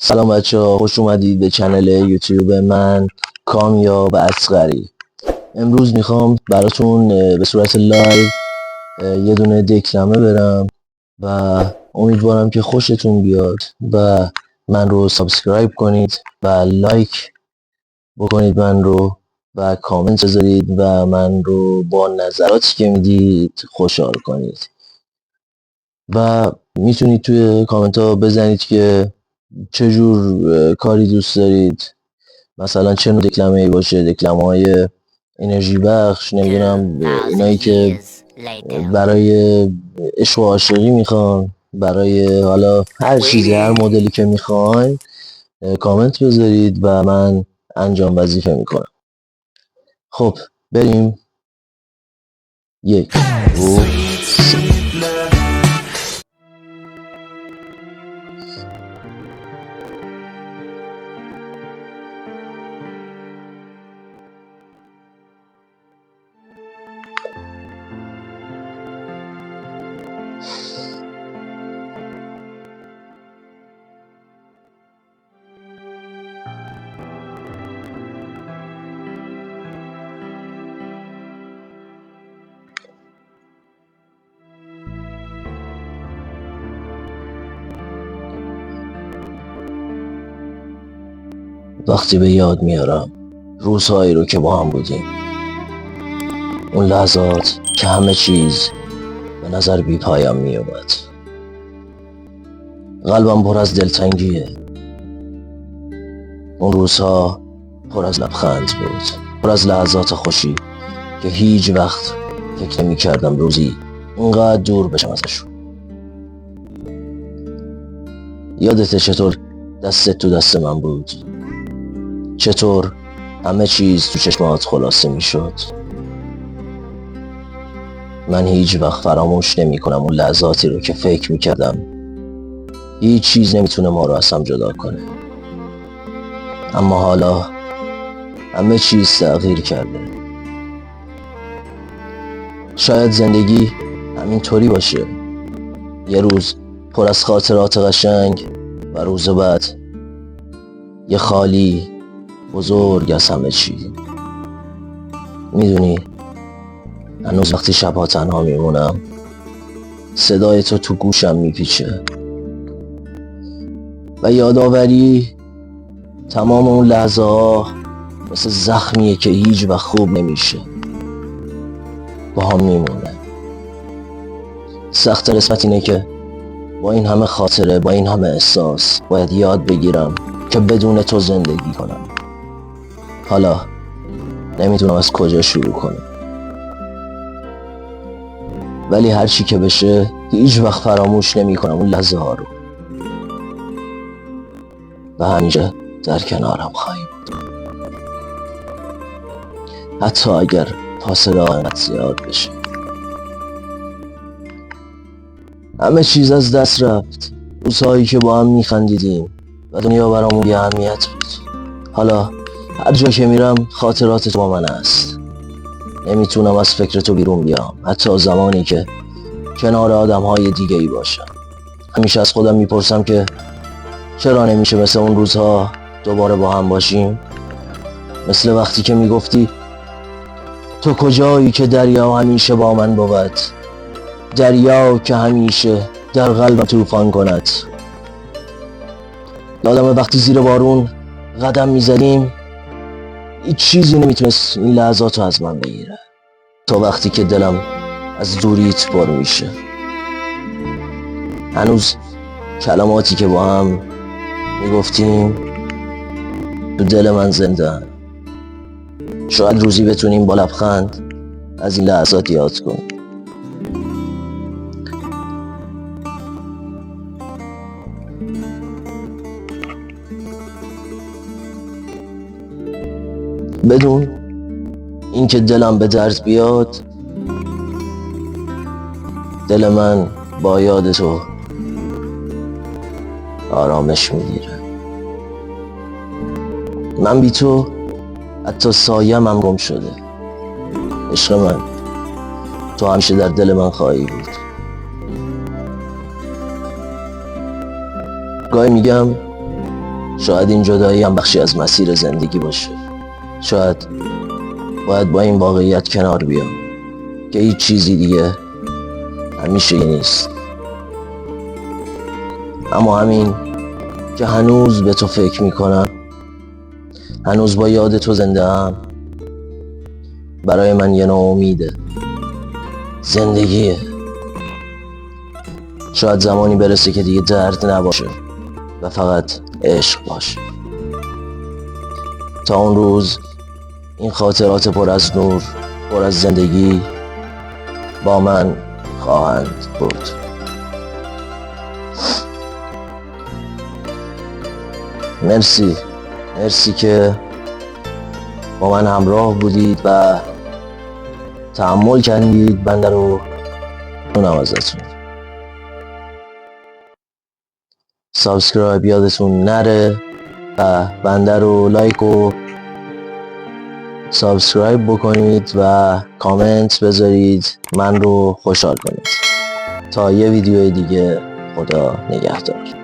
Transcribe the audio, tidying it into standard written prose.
سلام بچه ها، خوش اومدید به چنل یوتیوب من کامیاب اصغری. امروز میخوام براتون به صورت لایو یه دونه دکلمه برم و امیدوارم که خوشتون بیاد و من رو سابسکرایب کنید و لایک بکنید من رو و کامنت بذارید و من رو با نظراتی که میدید خوشحال کنید و میتونید توی کامنت ها بزنید که چه جور کاری دوست دارید، مثلا چه نوع دکلمه ای باشه، دکلمه های انرژی بخش، نمیدونم اینایی که برای عشق و عاشقی میخوان، برای حالا هر چیزی، هر مدلی که میخواین کامنت بذارید و من انجام وظیفه میکنم. خب بریم. 1 2 3. وقتی به یاد میارم روزهایی رو که با هم بودیم، اون لحظات که همه چیز به نظر بی پایان می اومد، قلبم پر از دلتنگیه. اون روزها پر از لبخند بود، پر از لحظات خوشی که هیچ وقت فکر نمی کردم روزی اونقدر دور بشم ازشون. یادته چطور دستت تو دست من بود، چطور همه چیز تو چشمات خلاصه می شد. من هیچ وقت فراموش نمی کنم اون لحظاتی رو که فکر می کردم هیچ چیز نمیتونه ما رو از هم جدا کنه، اما حالا همه چیز تغییر کرده. شاید زندگی همینطوری باشه، یه روز پر از خاطرات قشنگ و روز بعد یه خالی بزرگ از همه چی. میدونی هنوز وقتی شبها تنها میمونم صدای تو گوشم میپیچه و یادآوری تمام اون لحظه ها مثل زخمیه که هیچ وقت خوب نمیشه، با هم میمونه. سخت قسمت اینه که با این همه خاطره، با این همه احساس باید یاد بگیرم که بدون تو زندگی کنم. حالا نمیتونم از کجا شروع کنم، ولی هر چی که بشه هیچ وقت فراموش نمی کنم اون لحظه ها رو و همیشه در کنارم خواهیم بود، حتی اگر فاصله آنقدر زیاد بشه. همه چیز از دست رفت، روزهایی که با هم میخندیدیم و دنیا برامون بی اهمیت بود. حالا هر جا که میرم خاطرات تو با من هست، نمیتونم از فکر تو بیرون بیام، حتی زمانی که کنار آدم های دیگه ای باشم. همیشه از خودم میپرسم که چرا نمیشه مثل اون روزها دوباره با هم باشیم، مثل وقتی که میگفتی تو کجایی که دریا همیشه با من بود، دریا که همیشه در قلبم طوفان کند. یادم وقتی زیر بارون قدم میزدیم هیچ چیزی نمیتونست این لحظات رو از من بگیره، تا وقتی که دلم از دوریت پر میشه. هنوز کلماتی که با هم میگفتیم تو دل من زنده. شاید روزی بتونیم با لبخند از این لحظات یاد کنیم. بدون اینکه دلم به درد بیاد، دل من با یاد تو آرامش میگیره. من بی تو حتی سایم هم گم شده. عشق من، تو همیشه در دل من خواهی بود. گاهی میگم شاید این جدایی هم بخشی از مسیر زندگی باشه. شاید باید با این واقعیت کنار بیام که هیچ چیزی دیگه همیشگی نیست. اما همین که هنوز به تو فکر میکنم، هنوز با یاد تو زنده ام، برای من یه نوع امیده. زندگیه. شاید زمانی برسه که دیگه درد نباشه و فقط عشق باشه. تا اون روز این خاطرات پر از نور، پر از زندگی با من خواهند بود. مرسی که با من همراه بودید و تحمل کردید بنده رو. اونم ازتون سابسکرایب یادتون نره و بنده رو لایک و سابسکرایب بکنید و کامنت بذارید، من رو خوشحال کنید. تا یه ویدیو دیگه، خدا نگهدار.